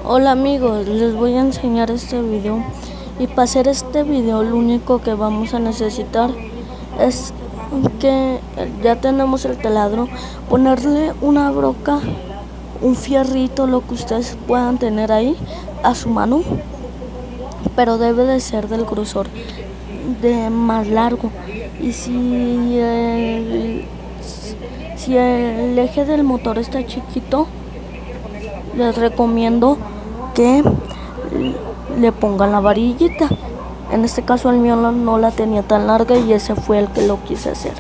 Hola amigos, les voy a enseñar este video y para hacer este video lo único que vamos a necesitar es que ya tenemos el taladro, ponerle una broca, un fierrito, lo que ustedes puedan tener ahí a su mano, pero debe de ser del grosor de más largo. Y si el eje del motor está chiquito, les recomiendo que le pongan la varillita. En este caso el mío no la tenía tan larga y ese fue el que lo quise hacer.